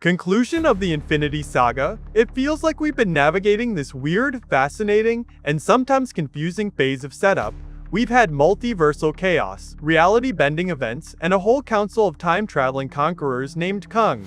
Conclusion of the Infinity Saga. It feels like we've been navigating this weird, fascinating, and sometimes confusing phase of setup. We've had multiversal chaos, reality-bending events, and a whole council of time-traveling conquerors named Kang.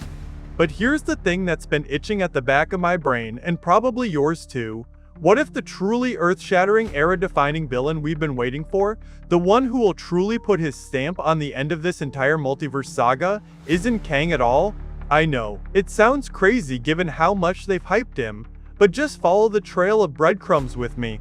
But here's the thing that's been itching at the back of my brain, and probably yours too. What if the truly earth-shattering, era-defining villain we've been waiting for, the one who will truly put his stamp on the end of this entire multiverse saga, isn't Kang at all? I know, it sounds crazy given how much they've hyped him, but just follow the trail of breadcrumbs with me.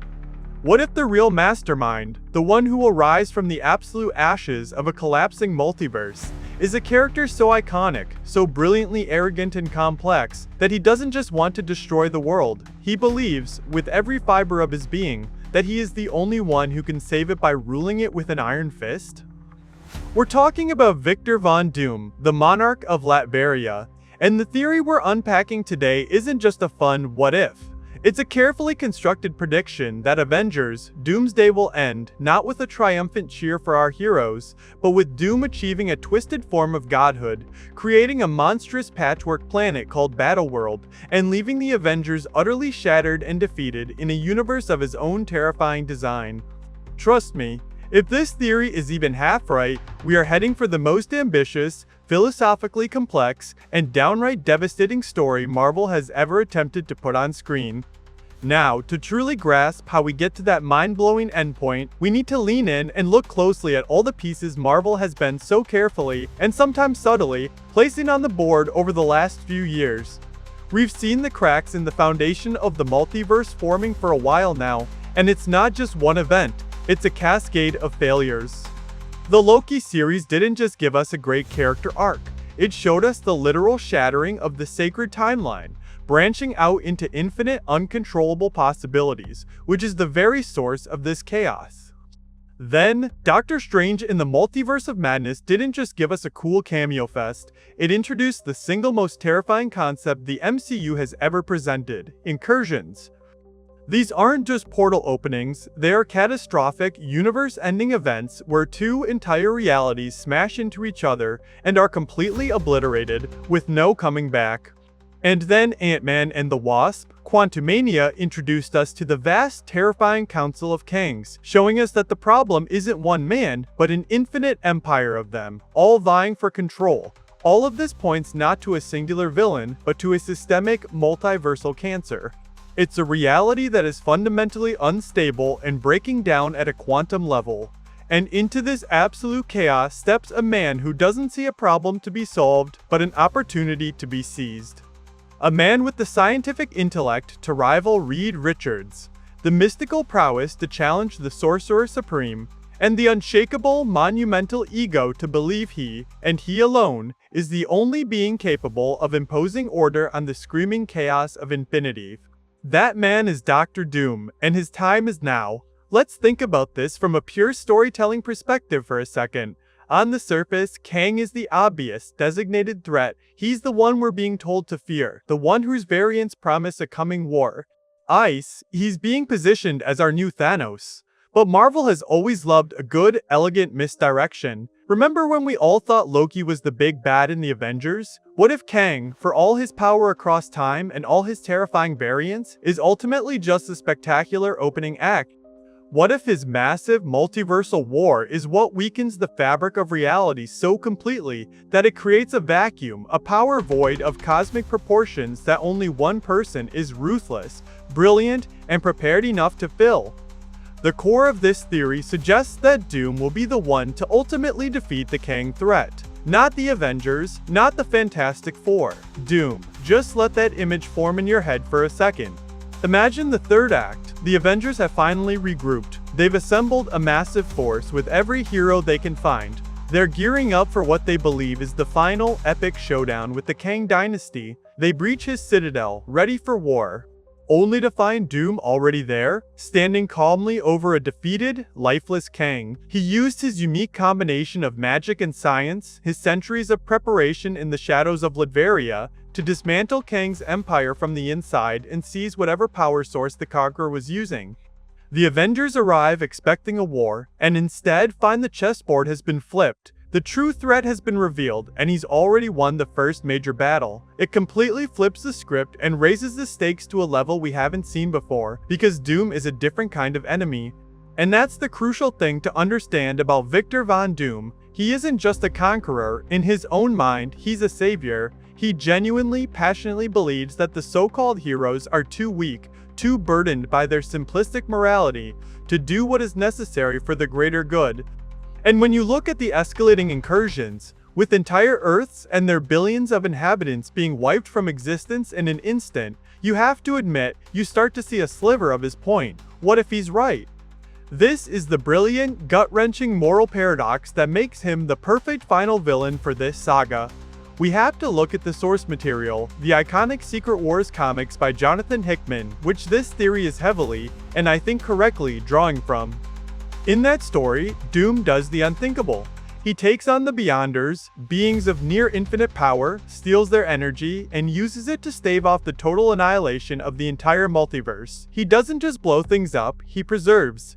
What if the real mastermind, the one who will rise from the absolute ashes of a collapsing multiverse, is a character so iconic, so brilliantly arrogant and complex, that he doesn't just want to destroy the world, he believes, with every fiber of his being, that he is the only one who can save it by ruling it with an iron fist? We're talking about Victor Von Doom, the monarch of Latveria, and the theory we're unpacking today isn't just a fun what if. It's a carefully constructed prediction that Avengers Doomsday will end not with a triumphant cheer for our heroes, but with Doom achieving a twisted form of godhood, creating a monstrous patchwork planet called Battleworld, and leaving the Avengers utterly shattered and defeated in a universe of his own terrifying design. Trust me, if this theory is even half right, we are heading for the most ambitious, philosophically complex, and downright devastating story Marvel has ever attempted to put on screen. Now, to truly grasp how we get to that mind-blowing endpoint, we need to lean in and look closely at all the pieces Marvel has been so carefully, and sometimes subtly, placing on the board over the last few years. We've seen the cracks in the foundation of the multiverse forming for a while now, and it's not just one event. It's a cascade of failures. The Loki series didn't just give us a great character arc, it showed us the literal shattering of the sacred timeline, branching out into infinite, uncontrollable possibilities, which is the very source of this chaos. Then, Doctor Strange in the Multiverse of Madness didn't just give us a cool cameo fest, it introduced the single most terrifying concept the MCU has ever presented: incursions. These aren't just portal openings, they are catastrophic, universe-ending events where two entire realities smash into each other and are completely obliterated, with no coming back. And then Ant-Man and the Wasp: Quantumania introduced us to the vast, terrifying council of Kangs, showing us that the problem isn't one man, but an infinite empire of them, all vying for control. All of this points not to a singular villain, but to a systemic, multiversal cancer. It's a reality that is fundamentally unstable and breaking down at a quantum level. And into this absolute chaos steps a man who doesn't see a problem to be solved, but an opportunity to be seized. A man with the scientific intellect to rival Reed Richards, the mystical prowess to challenge the Sorcerer Supreme, and the unshakable, monumental ego to believe he, and he alone, is the only being capable of imposing order on the screaming chaos of infinity. That man is Dr. Doom, and his time is now. Let's think about this from a pure storytelling perspective for a second. On the surface, Kang is the obvious, designated threat. He's the one we're being told to fear, the one whose variants promise a coming war. He's being positioned as our new Thanos. But Marvel has always loved a good, elegant misdirection. Remember when we all thought Loki was the big bad in the Avengers? What if Kang, for all his power across time and all his terrifying variants, is ultimately just a spectacular opening act? What if his massive, multiversal war is what weakens the fabric of reality so completely that it creates a vacuum, a power void of cosmic proportions that only one person is ruthless, brilliant, and prepared enough to fill? The core of this theory suggests that Doom will be the one to ultimately defeat the Kang threat. Not the Avengers, not the Fantastic Four. Doom. Just let that image form in your head for a second. Imagine the third act. The Avengers have finally regrouped. They've assembled a massive force with every hero they can find. They're gearing up for what they believe is the final, epic showdown with the Kang dynasty. They breach his citadel, ready for war. Only to find Doom already there, standing calmly over a defeated, lifeless Kang. He used his unique combination of magic and science, his centuries of preparation in the shadows of Latveria, to dismantle Kang's empire from the inside and seize whatever power source the Conqueror was using. The Avengers arrive expecting a war, and instead find the chessboard has been flipped. The true threat has been revealed, and he's already won the first major battle. It completely flips the script and raises the stakes to a level we haven't seen before, because Doom is a different kind of enemy. And that's the crucial thing to understand about Victor Von Doom. He isn't just a conqueror. In his own mind, he's a savior. He genuinely, passionately believes that the so-called heroes are too weak, too burdened by their simplistic morality, to do what is necessary for the greater good. And when you look at the escalating incursions, with entire Earths and their billions of inhabitants being wiped from existence in an instant, you have to admit, you start to see a sliver of his point. What if he's right? This is the brilliant, gut-wrenching moral paradox that makes him the perfect final villain for this saga. We have to look at the source material, the iconic Secret Wars comics by Jonathan Hickman, which this theory is heavily, and I think correctly, drawing from. In that story, Doom does the unthinkable. He takes on the Beyonders, beings of near-infinite power, steals their energy, and uses it to stave off the total annihilation of the entire multiverse. He doesn't just blow things up, he preserves.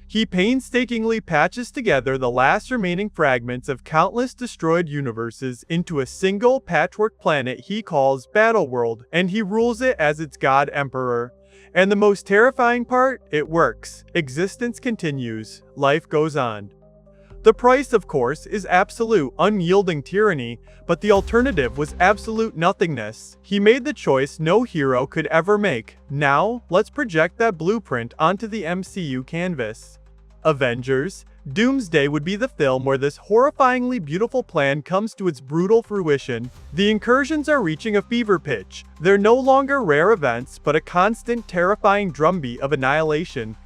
He painstakingly patches together the last remaining fragments of countless destroyed universes into a single patchwork planet he calls Battleworld, and he rules it as its god-emperor. And the most terrifying part? It works. Existence continues. Life goes on. The price, of course, is absolute, unyielding tyranny, but the alternative was absolute nothingness. He made the choice no hero could ever make. Now, let's project that blueprint onto the MCU canvas. Avengers Doomsday would be the film where this horrifyingly beautiful plan comes to its brutal fruition. The incursions are reaching a fever pitch. They're no longer rare events, but a constant, terrifying drumbeat of annihilation.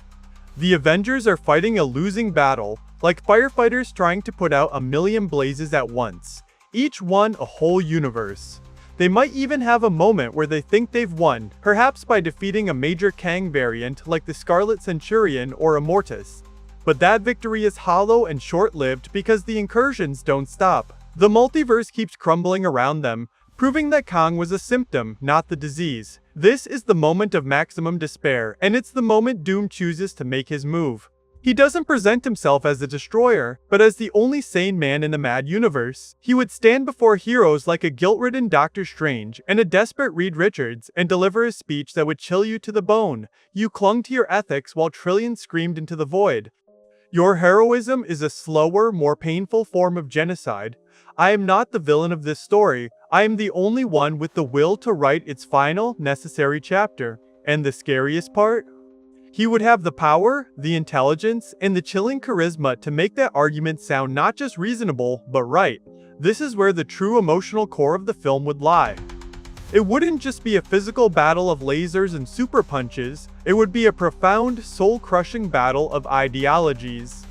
The Avengers are fighting a losing battle, like firefighters trying to put out a million blazes at once. Each one a whole universe. They might even have a moment where they think they've won, perhaps by defeating a major Kang variant like the Scarlet Centurion or Immortus. But that victory is hollow and short-lived because the incursions don't stop. The multiverse keeps crumbling around them, proving that Kang was a symptom, not the disease. This is the moment of maximum despair, and it's the moment Doom chooses to make his move. He doesn't present himself as a destroyer, but as the only sane man in the mad universe. He would stand before heroes like a guilt-ridden Doctor Strange and a desperate Reed Richards and deliver a speech that would chill you to the bone. You clung to your ethics while trillions screamed into the void. Your heroism is a slower, more painful form of genocide. I am not the villain of this story. I am the only one with the will to write its final, necessary chapter. And the scariest part? He would have the power, the intelligence, and the chilling charisma to make that argument sound not just reasonable, but right. This is where the true emotional core of the film would lie. It wouldn't just be a physical battle of lasers and super punches, it would be a profound, soul-crushing battle of ideologies.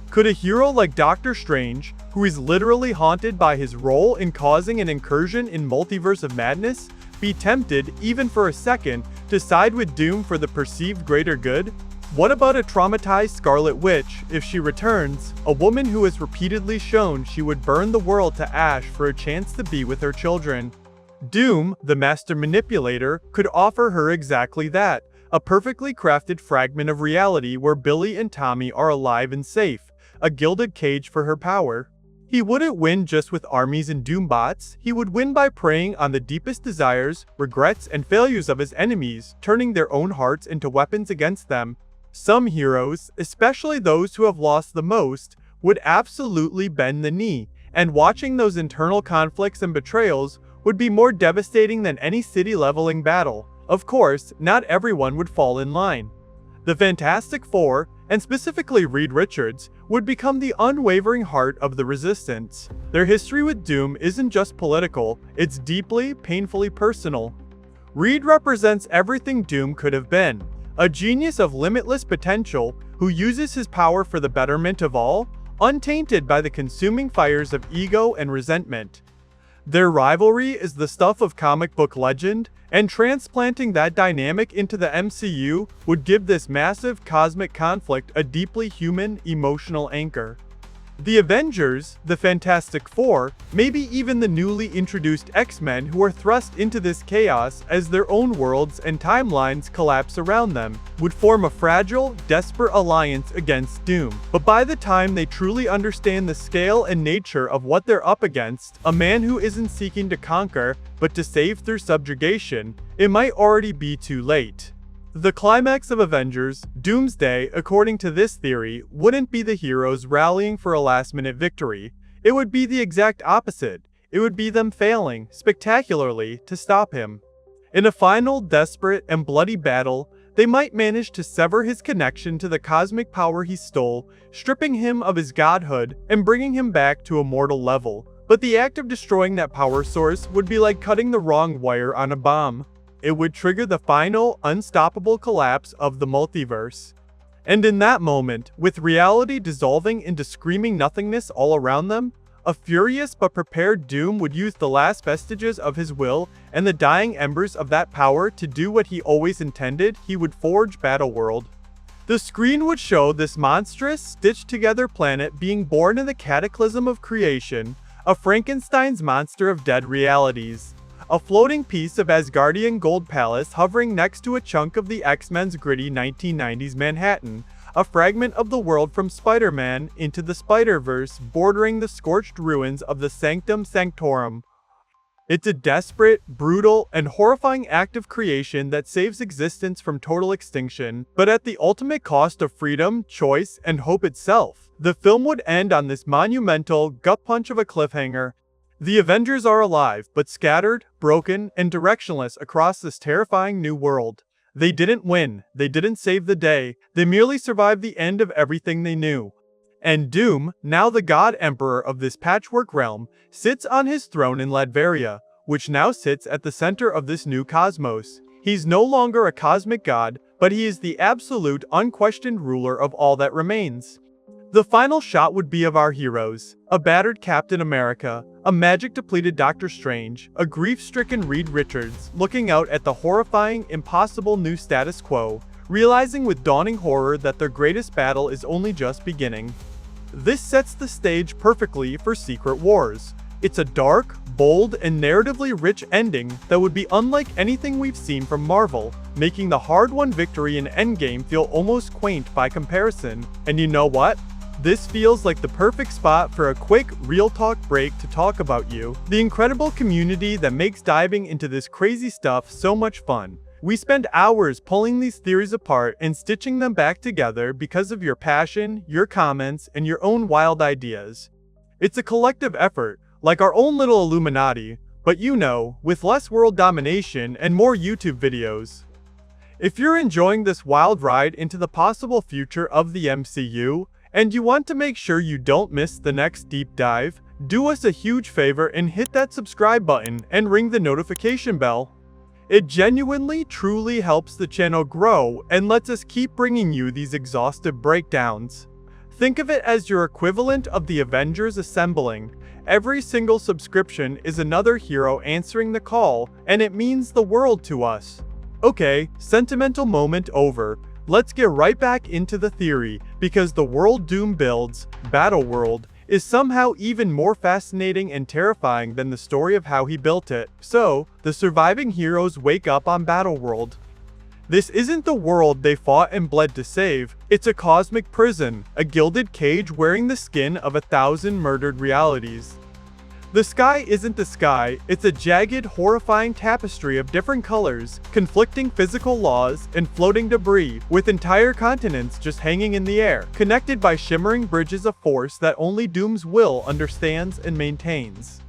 Could a hero like Doctor Strange, who is literally haunted by his role in causing an incursion in Multiverse of Madness, be tempted, even for a second, to side with Doom for the perceived greater good? What about a traumatized Scarlet Witch, if she returns, a woman who has repeatedly shown she would burn the world to ash for a chance to be with her children? Doom, the master manipulator, could offer her exactly that, a perfectly crafted fragment of reality where Billy and Tommy are alive and safe, a gilded cage for her power. He wouldn't win just with armies and Doombots, he would win by preying on the deepest desires, regrets, and failures of his enemies, turning their own hearts into weapons against them. Some heroes, especially those who have lost the most, would absolutely bend the knee, and watching those internal conflicts and betrayals would be more devastating than any city-leveling battle. Of course, not everyone would fall in line. The Fantastic Four, and specifically Reed Richards, would become the unwavering heart of the resistance. Their history with Doom isn't just political, it's deeply, painfully personal. Reed represents everything Doom could have been, a genius of limitless potential who uses his power for the betterment of all, untainted by the consuming fires of ego and resentment. Their rivalry is the stuff of comic book legend, and transplanting that dynamic into the MCU would give this massive cosmic conflict a deeply human, emotional anchor. The Avengers, the Fantastic Four, maybe even the newly introduced X-Men who are thrust into this chaos as their own worlds and timelines collapse around them, would form a fragile, desperate alliance against Doom. But by the time they truly understand the scale and nature of what they're up against, a man who isn't seeking to conquer, but to save through subjugation, it might already be too late. The climax of Avengers Doomsday, according to this theory, wouldn't be the heroes rallying for a last-minute victory. It would be the exact opposite. It would be them failing, spectacularly, to stop him. In a final, desperate, and bloody battle, they might manage to sever his connection to the cosmic power he stole, stripping him of his godhood and bringing him back to a mortal level. But the act of destroying that power source would be like cutting the wrong wire on a bomb. It would trigger the final, unstoppable collapse of the multiverse. And in that moment, with reality dissolving into screaming nothingness all around them, a furious but prepared Doom would use the last vestiges of his will and the dying embers of that power to do what he always intended. He would forge Battleworld. The screen would show this monstrous, stitched-together planet being born in the cataclysm of creation, a Frankenstein's monster of dead realities. A floating piece of Asgardian gold palace hovering next to a chunk of the X-Men's gritty 1990s Manhattan, a fragment of the world from Spider-Man into the Spider-Verse bordering the scorched ruins of the Sanctum Sanctorum. It's a desperate, brutal, and horrifying act of creation that saves existence from total extinction, but at the ultimate cost of freedom, choice, and hope itself. The film would end on this monumental, gut punch of a cliffhanger. The Avengers are alive, but scattered, broken, and directionless across this terrifying new world. They didn't win, they didn't save the day, they merely survived the end of everything they knew. And Doom, now the God Emperor of this patchwork realm, sits on his throne in Latveria, which now sits at the center of this new cosmos. He's no longer a cosmic god, but he is the absolute, unquestioned ruler of all that remains. The final shot would be of our heroes, a battered Captain America, a magic-depleted Doctor Strange, a grief-stricken Reed Richards, looking out at the horrifying, impossible new status quo, realizing with dawning horror that their greatest battle is only just beginning. This sets the stage perfectly for Secret Wars. It's a dark, bold, and narratively rich ending that would be unlike anything we've seen from Marvel, making the hard-won victory in Endgame feel almost quaint by comparison. And you know what? This feels like the perfect spot for a quick, real talk break to talk about you, the incredible community that makes diving into this crazy stuff so much fun. We spend hours pulling these theories apart and stitching them back together because of your passion, your comments, and your own wild ideas. It's a collective effort, like our own little Illuminati, but you know, with less world domination and more YouTube videos. If you're enjoying this wild ride into the possible future of the MCU, and you want to make sure you don't miss the next deep dive, do us a huge favor and hit that subscribe button and ring the notification bell. It genuinely, truly helps the channel grow and lets us keep bringing you these exhaustive breakdowns. Think of it as your equivalent of the Avengers assembling. Every single subscription is another hero answering the call, and it means the world to us. Okay, sentimental moment over. Let's get right back into the theory, because the world Doom builds, Battleworld, is somehow even more fascinating and terrifying than the story of how he built it. So, the surviving heroes wake up on Battleworld. This isn't the world they fought and bled to save, it's a cosmic prison, a gilded cage wearing the skin of 1,000 murdered realities. The sky isn't the sky, it's a jagged, horrifying tapestry of different colors, conflicting physical laws, and floating debris, with entire continents just hanging in the air, connected by shimmering bridges of force that only Doom's will understands and maintains.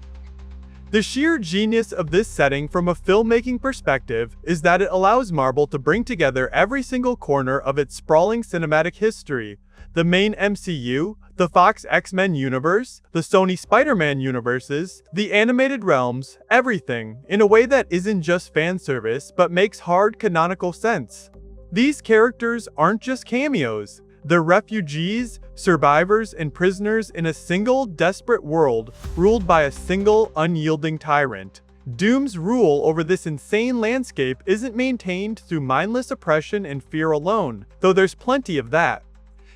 The sheer genius of this setting from a filmmaking perspective is that it allows Marvel to bring together every single corner of its sprawling cinematic history. The main MCU, the Fox X-Men universe, the Sony Spider-Man universes, the animated realms, everything, in a way that isn't just fan service but makes hard canonical sense. These characters aren't just cameos, they're refugees, survivors, and prisoners in a single desperate world ruled by a single unyielding tyrant. Doom's rule over this insane landscape isn't maintained through mindless oppression and fear alone, though there's plenty of that.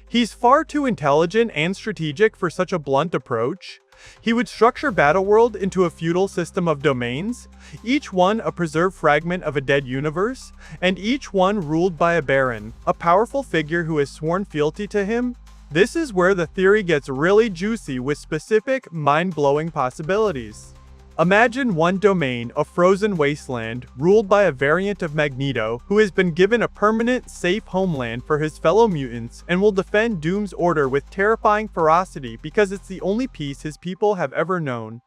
He's far too intelligent and strategic for such a blunt approach. He would structure Battleworld into a feudal system of domains, each one a preserved fragment of a dead universe, and each one ruled by a baron, a powerful figure who has sworn fealty to him. This is where the theory gets really juicy with specific, mind-blowing possibilities. Imagine one domain, a frozen wasteland, ruled by a variant of Magneto who has been given a permanent, safe homeland for his fellow mutants and will defend Doom's order with terrifying ferocity because it's the only peace his people have ever known.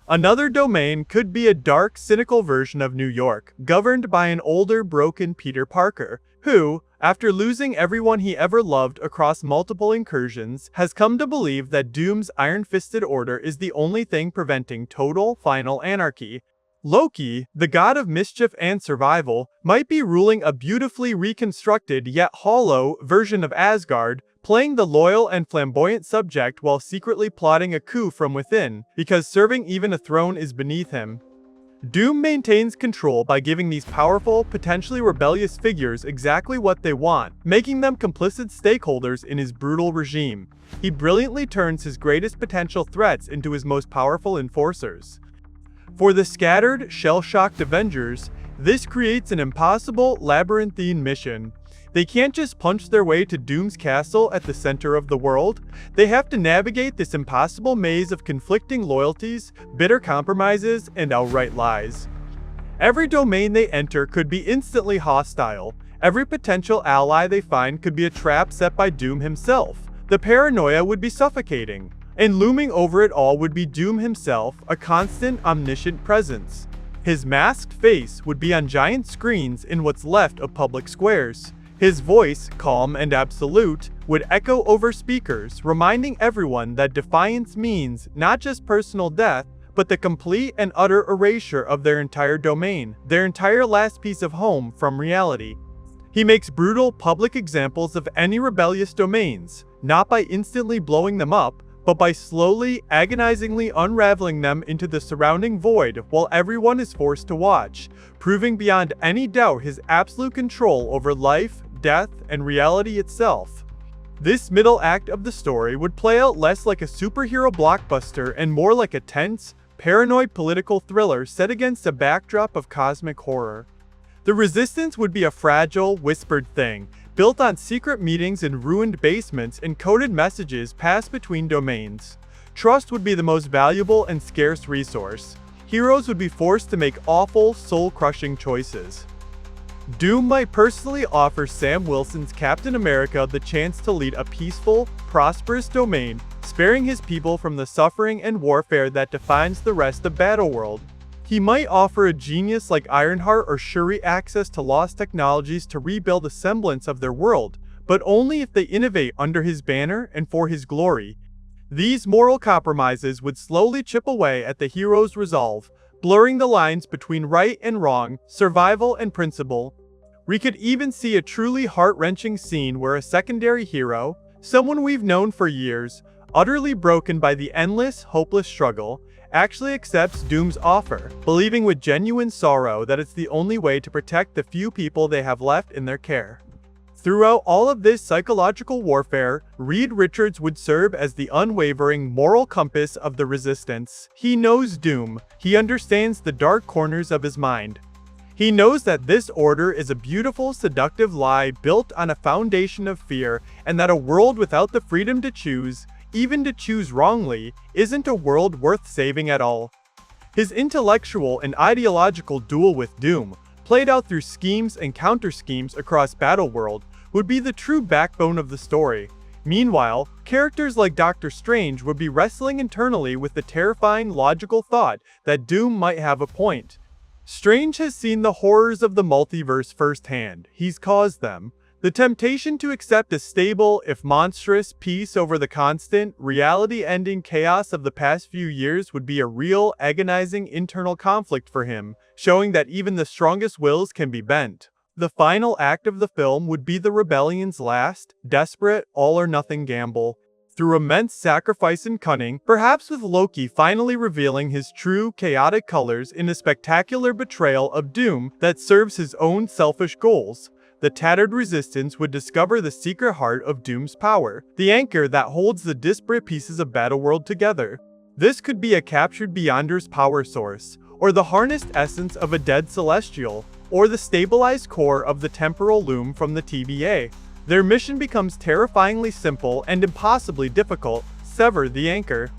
Another domain could be a dark, cynical version of New York, governed by an older, broken Peter Parker, who, after losing everyone he ever loved across multiple incursions, has come to believe that Doom's iron-fisted order is the only thing preventing total, final anarchy. Loki, the god of mischief and survival, might be ruling a beautifully reconstructed yet hollow version of Asgard, playing the loyal and flamboyant subject while secretly plotting a coup from within, because serving even a throne is beneath him. Doom maintains control by giving these powerful, potentially rebellious figures exactly what they want, making them complicit stakeholders in his brutal regime. He brilliantly turns his greatest potential threats into his most powerful enforcers. For the scattered, shell-shocked Avengers, this creates an impossible, labyrinthine mission. They can't just punch their way to Doom's castle at the center of the world. They have to navigate this impossible maze of conflicting loyalties, bitter compromises, and outright lies. Every domain they enter could be instantly hostile. Every potential ally they find could be a trap set by Doom himself. The paranoia would be suffocating. And looming over it all would be Doom himself, a constant, omniscient presence. His masked face would be on giant screens in what's left of public squares. His voice, calm and absolute, would echo over speakers, reminding everyone that defiance means not just personal death, but the complete and utter erasure of their entire domain, their entire last piece of home from reality. He makes brutal public examples of any rebellious domains, not by instantly blowing them up, but by slowly, agonizingly unraveling them into the surrounding void while everyone is forced to watch, proving beyond any doubt his absolute control over life, death, and reality itself. This middle act of the story would play out less like a superhero blockbuster and more like a tense, paranoid political thriller set against a backdrop of cosmic horror. The Resistance would be a fragile, whispered thing, built on secret meetings in ruined basements and coded messages passed between domains. Trust would be the most valuable and scarce resource. Heroes would be forced to make awful, soul-crushing choices. Doom might personally offer Sam Wilson's Captain America the chance to lead a peaceful, prosperous domain, sparing his people from the suffering and warfare that defines the rest of Battleworld. He might offer a genius like Ironheart or Shuri access to lost technologies to rebuild a semblance of their world, but only if they innovate under his banner and for his glory. These moral compromises would slowly chip away at the hero's resolve, blurring the lines between right and wrong, survival and principle. We could even see a truly heart-wrenching scene where a secondary hero, someone we've known for years, utterly broken by the endless, hopeless struggle, actually accepts Doom's offer, believing with genuine sorrow that it's the only way to protect the few people they have left in their care. Throughout all of this psychological warfare, Reed Richards would serve as the unwavering moral compass of the Resistance. He knows Doom. He understands the dark corners of his mind. He knows that this order is a beautiful, seductive lie built on a foundation of fear, and that a world without the freedom to choose, even to choose wrongly, isn't a world worth saving at all. His intellectual and ideological duel with Doom, played out through schemes and counter-schemes across Battleworld, would be the true backbone of the story. Meanwhile, characters like Doctor Strange would be wrestling internally with the terrifying logical thought that Doom might have a point. Strange has seen the horrors of the multiverse firsthand. He's caused them. The temptation to accept a stable, if monstrous, peace over the constant, reality-ending chaos of the past few years would be a real, agonizing internal conflict for him, showing that even the strongest wills can be bent. The final act of the film would be the rebellion's last, desperate, all-or-nothing gamble. Through immense sacrifice and cunning, perhaps with Loki finally revealing his true, chaotic colors in a spectacular betrayal of Doom that serves his own selfish goals. the tattered resistance would discover the secret heart of Doom's power, the anchor that holds the disparate pieces of Battleworld together. This could be a captured Beyonder's power source, or the harnessed essence of a dead celestial, or the stabilized core of the temporal loom from the TVA. Their mission becomes terrifyingly simple and impossibly difficult: sever the anchor.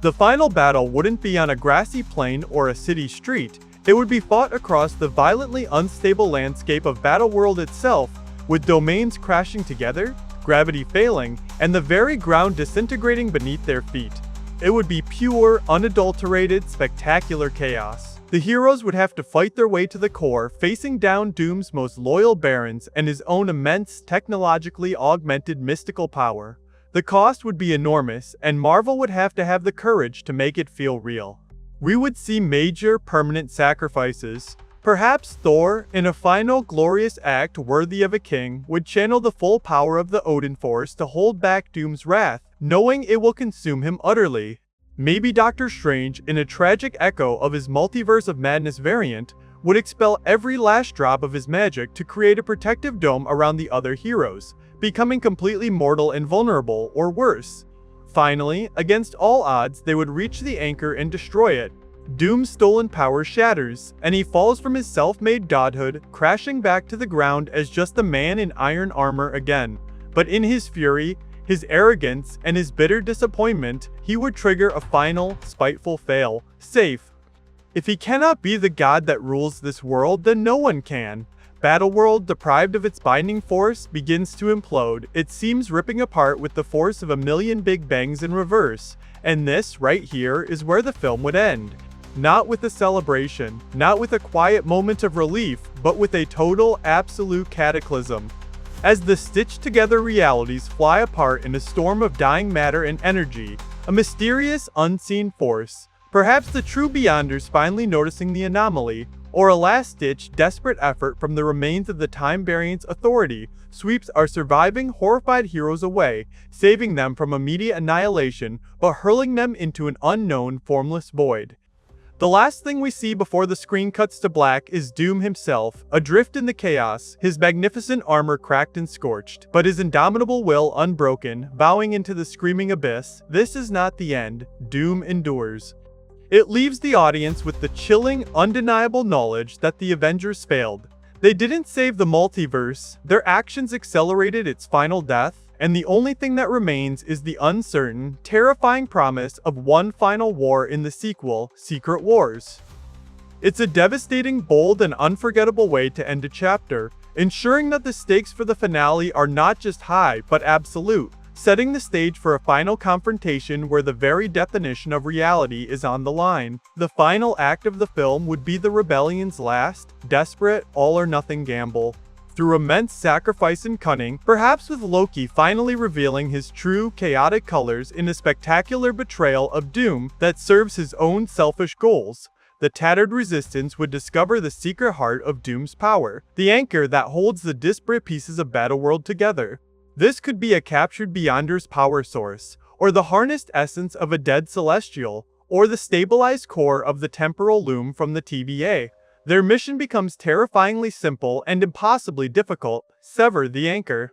The final battle wouldn't be on a grassy plain or a city street. It would be fought across the violently unstable landscape of Battleworld itself, with domains crashing together, gravity failing, and the very ground disintegrating beneath their feet. It would be pure, unadulterated, spectacular chaos. The heroes would have to fight their way to the core, facing down Doom's most loyal barons and his own immense, technologically augmented mystical power. The cost would be enormous, and Marvel would have to have the courage to make it feel real. We would see major, permanent sacrifices. Perhaps Thor, in a final, glorious act worthy of a king, would channel the full power of the Odin Force to hold back Doom's wrath, knowing it will consume him utterly. Maybe Doctor Strange, in a tragic echo of his Multiverse of Madness variant, would expel every last drop of his magic to create a protective dome around the other heroes, becoming completely mortal and vulnerable, or worse. Finally, against all odds, they would reach the anchor and destroy it. Doom's stolen power shatters, and he falls from his self-made godhood, crashing back to the ground as just a man in iron armor again. But in his fury, his arrogance, and his bitter disappointment, he would trigger a final, spiteful fail. Safe. If he cannot be the god that rules this world, then no one can. Battleworld, deprived of its binding force, begins to implode. It seems ripping apart with the force of a million Big Bangs in reverse. And this, right here, is where the film would end. Not with a celebration, not with a quiet moment of relief, but with a total, absolute cataclysm. As the stitched-together realities fly apart in a storm of dying matter and energy, a mysterious, unseen force, perhaps the true Beyonders finally noticing the anomaly, or a last-ditch, desperate effort from the remains of the Time Variant's authority, sweeps our surviving, horrified heroes away, saving them from immediate annihilation, but hurling them into an unknown, formless void. The last thing we see before the screen cuts to black is Doom himself, adrift in the chaos, his magnificent armor cracked and scorched, but his indomitable will unbroken, bowing into the screaming abyss. This is not the end. Doom endures. It leaves the audience with the chilling, undeniable knowledge that the Avengers failed. They didn't save the multiverse, their actions accelerated its final death, and the only thing that remains is the uncertain, terrifying promise of one final war in the sequel, Secret Wars. It's a devastating, bold, and unforgettable way to end a chapter, ensuring that the stakes for the finale are not just high, but absolute, setting the stage for a final confrontation where the very definition of reality is on the line. The final act of the film would be the rebellion's last, desperate, all-or-nothing gamble. Through immense sacrifice and cunning, perhaps with Loki finally revealing his true, chaotic colors in a spectacular betrayal of Doom that serves his own selfish goals, the tattered resistance would discover the secret heart of Doom's power, the anchor that holds the disparate pieces of Battleworld together. This could be a captured Beyonder's power source, or the harnessed essence of a dead celestial, or the stabilized core of the temporal loom from the TVA. Their mission becomes terrifyingly simple and impossibly difficult: sever the anchor.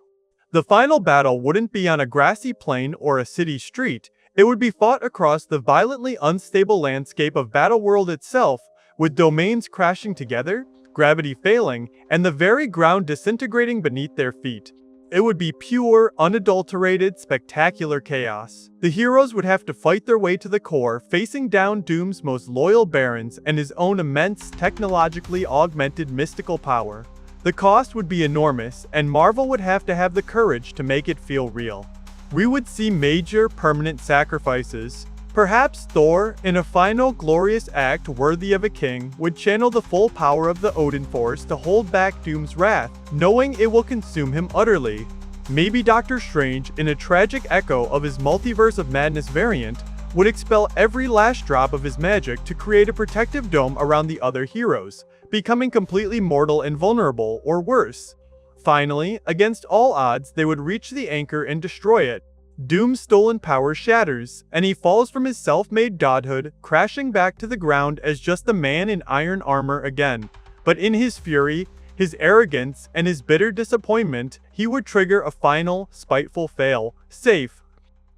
The final battle wouldn't be on a grassy plain or a city street. It would be fought across the violently unstable landscape of Battleworld itself, with domains crashing together, gravity failing, and the very ground disintegrating beneath their feet. It would be pure, unadulterated, spectacular chaos. The heroes would have to fight their way to the core, facing down Doom's most loyal barons and his own immense, technologically augmented mystical power. The cost would be enormous, and Marvel would have to have the courage to make it feel real. We would see major, permanent sacrifices. Perhaps Thor, in a final, glorious act worthy of a king, would channel the full power of the Odin Force to hold back Doom's wrath, knowing it will consume him utterly. Maybe Doctor Strange, in a tragic echo of his Multiverse of Madness variant, would expel every last drop of his magic to create a protective dome around the other heroes, becoming completely mortal and vulnerable, or worse. Finally, against all odds, they would reach the anchor and destroy it. Doom's stolen power shatters, and he falls from his self-made godhood, crashing back to the ground as just a man in iron armor again. But in his fury, his arrogance, and his bitter disappointment, he would trigger a final, spiteful fail. Safe.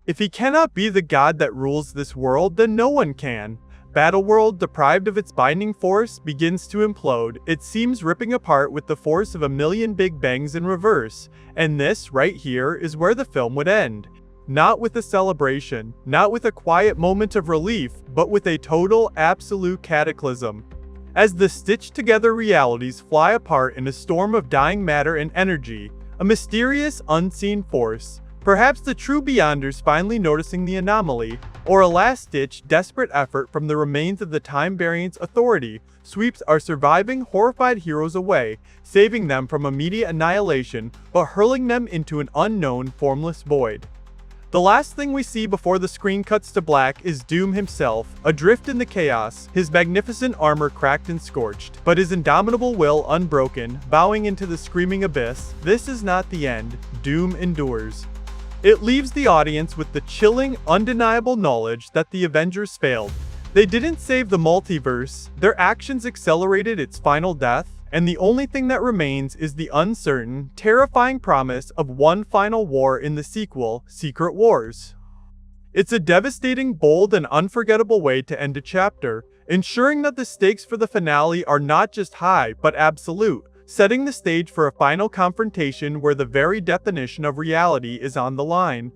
If he cannot be the god that rules this world, then no one can. Battleworld, deprived of its binding force, begins to implode. It seems ripping apart with the force of a million Big Bangs in reverse. And this, right here, is where the film would end. Not with a celebration, not with a quiet moment of relief, but with a total, absolute cataclysm. As the stitched-together realities fly apart in a storm of dying matter and energy, a mysterious, unseen force, perhaps the true Beyonders finally noticing the anomaly, or a last-ditch, desperate effort from the remains of the Time Variance Authority, sweeps our surviving, horrified heroes away, saving them from immediate annihilation, but hurling them into an unknown, formless void. The last thing we see before the screen cuts to black is Doom himself, adrift in the chaos, his magnificent armor cracked and scorched, but his indomitable will unbroken, bowing into the screaming abyss. This is not the end. Doom endures. It leaves the audience with the chilling, undeniable knowledge that the Avengers failed. They didn't save the multiverse, their actions accelerated its final death, and the only thing that remains is the uncertain, terrifying promise of one final war in the sequel, Secret Wars. It's a devastating, bold, and unforgettable way to end a chapter, ensuring that the stakes for the finale are not just high, but absolute, setting the stage for a final confrontation where the very definition of reality is on the line.